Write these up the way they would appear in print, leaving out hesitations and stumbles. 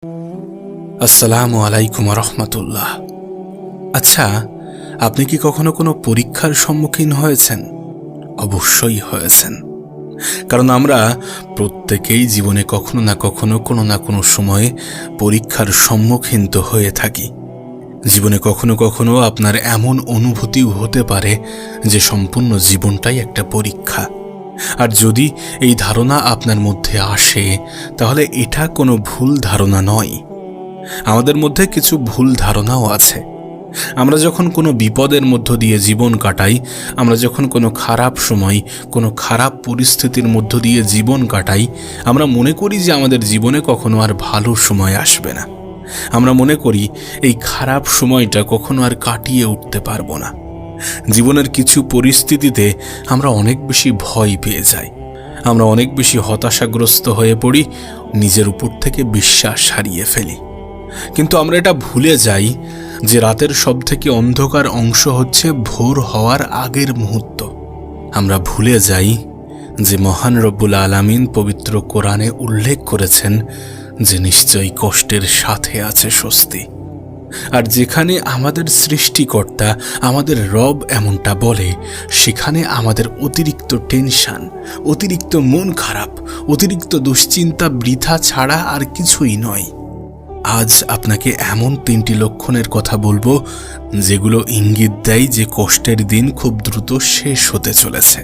আসসালামু আলাইকুম রহমতুল্লাহ। আচ্ছা, আপনি কি কখনো কোনো পরীক্ষার সম্মুখীন হয়েছেন? অবশ্যই হয়েছেন, কারণ আমরা প্রত্যেকেই জীবনে কখনো না কোনো সময়ে পরীক্ষার সম্মুখীন তো হয়ে থাকি। জীবনে কখনো কখনো আপনার এমন অনুভূতিও হতে পারে যে সম্পূর্ণ জীবনটাই একটা পরীক্ষা। আর যদি এই ধারণা আপনার মধ্যে আসে, তাহলে এটা কোনো ভুল ধারণা নয়। আমাদের মধ্যে কিছু ভুল ধারণাও আছে। আমরা যখন কোনো বিপদের মধ্য দিয়ে জীবন কাটাই, আমরা যখন কোনো খারাপ সময়, কোনো খারাপ পরিস্থিতির মধ্য দিয়ে জীবন কাটাই, আমরা মনে করি যে আমাদের জীবনে কখনো আর ভালো সময় আসবে না। আমরা মনে করি এই খারাপ সময়টা কখনো আর কাটিয়ে উঠতে পারবো না। জীবনের কিছু পরিস্থিতিতে আমরা অনেক বেশি ভয় পেয়ে যাই, আমরা অনেক বেশি হতাশাগ্রস্ত হয়ে পড়ি, নিজের উপর থেকে বিশ্বাস হারিয়ে ফেলি। কিন্তু আমরা এটা ভুলে যাই যে রাতের সবথেকে অন্ধকার অংশ হচ্ছে ভোর হওয়ার আগের মুহূর্ত। আমরা ভুলে যাই যে মহান রব্বুল আলামিন পবিত্র কোরআনে উল্লেখ করেছেন যে নিশ্চয়ই কষ্টের সাথে আছে স্বস্তি। আর যেখানে আমাদের সৃষ্টিকর্তা, আমাদের রব এমনটা বলে, সেখানে আমাদের অতিরিক্ত টেনশন, অতিরিক্ত মন খারাপ, অতিরিক্ত দুশ্চিন্তা বৃথা ছাড়া আর কিছুই নয়। আজ আপনাকে এমন 3টি লক্ষণের কথা বলবো যেগুলো ইঙ্গিত দেয় যে কষ্টের দিন খুব দ্রুত শেষ হতে চলেছে।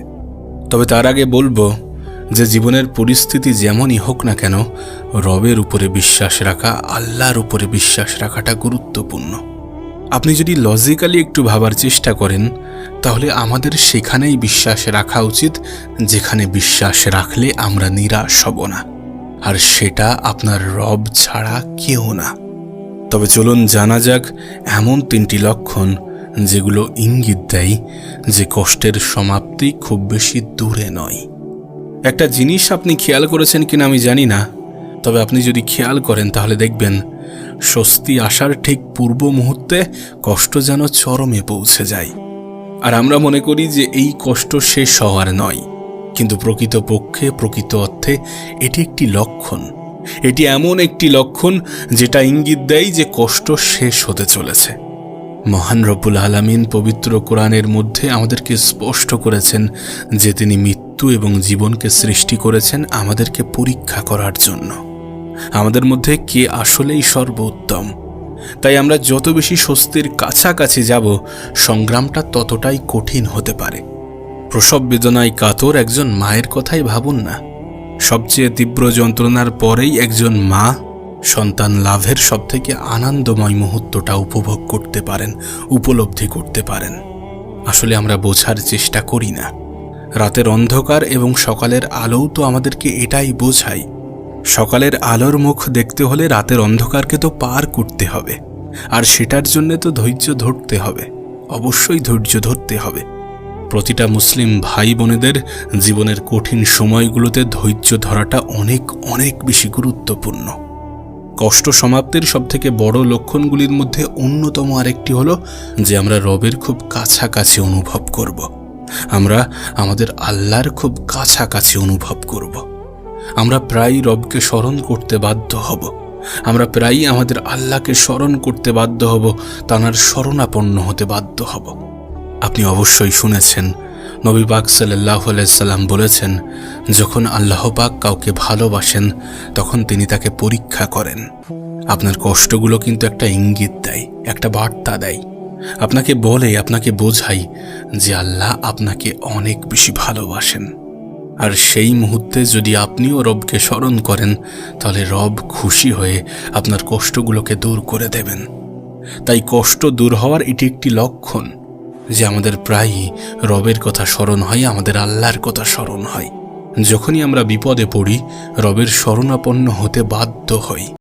তবে তার আগে বলবো যে জীবনের পরিস্থিতি যেমনই হোক না কেন, রবের উপরে বিশ্বাস রাখা, আল্লাহর উপরে বিশ্বাস রাখাটা গুরুত্বপূর্ণ। আপনি যদি লজিক্যালি একটু ভাবার চেষ্টা করেন, তাহলে আমাদের সেখানেই বিশ্বাস রাখা উচিত যেখানে বিশ্বাস রাখলে আমরা নিরাশ হব না, আর সেটা আপনার রব ছাড়া কেউ না। তবে চলুন জানা যাক এমন 3টি লক্ষণ যেগুলো ইঙ্গিত দেয় যে কষ্টের সমাপ্তি খুব বেশি দূরে নয়। একটা জিনিস আপনি খেয়াল করেছেন কিনা আমি জানি না, তবে আপনি যদি খেয়াল করেন তাহলে দেখবেন স্বস্তি আসার ঠিক পূর্ব মুহূর্তে কষ্ট যেন চরমে পৌঁছে যায়। আর আমরা মনে করি যে এই কষ্ট শেষ হওয়ার নয়, কিন্তু প্রকৃতপক্ষে, প্রকৃত অর্থে এটি একটি লক্ষণ। এটি এমন একটি লক্ষণ যেটা ইঙ্গিত দেয় যে কষ্ট শেষ হতে চলেছে। মহান রব্বুল আলামিন পবিত্র কোরআনের মধ্যে আমাদেরকে স্পষ্ট করেছেন যে তিনি মৃত্যু এবং জীবনকে সৃষ্টি করেছেন আমাদেরকে পরীক্ষা করার জন্য, আমাদের মধ্যে কে আসলেই সর্বোত্তম। তাই আমরা যত বেশি স্বস্তির কাছাকাছি যাব, সংগ্রামটা ততটাই কঠিন হতে পারে। প্রসব বেদনায় কাতর একজন মায়ের কথাই ভাবুন না। সবচেয়ে তীব্র যন্ত্রণার পরেই একজন মা সন্তান লাভের সবথেকে আনন্দময় মুহূর্তটা উপভোগ করতে পারেন, উপলব্ধি করতে পারেন। আসলে আমরা বোঝার চেষ্টা করি না। রাতের অন্ধকার এবং সকালের আলোও তো আমাদেরকে এটাই বোঝায়। সকালের আলোর মুখ দেখতে হলে রাতের অন্ধকারকে তো পার করতে হবে, আর সেটার জন্য তো ধৈর্য ধরতে হবে, অবশ্যই ধৈর্য ধরতে হবে। প্রতিটা মুসলিম ভাই বোনেদের জীবনের কঠিন সময়গুলোতে ধৈর্য ধরাটা অনেক অনেক বেশি গুরুত্বপূর্ণ। কষ্ট সমাপ্তির সবথেকে বড় লক্ষণগুলির মধ্যে অন্যতম আরেকটি হলো যে আমরা রবের খুব কাছাকাছি অনুভব করব। আমরা আমাদের আল্লাহর খুব কাছাকাছি অনুভব করব। আমরা প্রায়ই রবকে স্মরণ করতে বাধ্য হব, আমরা প্রায়ই আমাদের আল্লাহকে স্মরণ করতে বাধ্য হব, তাঁর শরণাপন্ন হতে বাধ্য হব। আপনি অবশ্যই শুনেছেন নবী পাক সাল্লাল্লাহু আলাইহি সাল্লাম বলেছেন, যখন আল্লাহ পাক কাউকে ভালোবাসেন তখন তিনি তাকে পরীক্ষা করেন। আপনার কষ্টগুলো কিন্তু একটা ইঙ্গিত দেয়, একটা বার্তা দেয়, আপনাকে বলে, আপনাকে বোঝায় যে আল্লাহ আপনাকে অনেক বেশি ভালোবাসেন। আর সেই মুহূর্তে যদি আপনিও রবকে স্মরণ করেন, তাহলে রব খুশি হয়ে আপনার কষ্টগুলোকে দূর করে দেবেন। তাই কষ্ট দূর হওয়ার এটি একটি লক্ষণ যে আমাদের প্রায়ই রবের কথা স্মরণ হয়, আমাদের আল্লাহর কথা স্মরণ হয়। যখনই আমরা বিপদে পড়ি, রবের শরণাপন্ন হতে বাধ্য হই।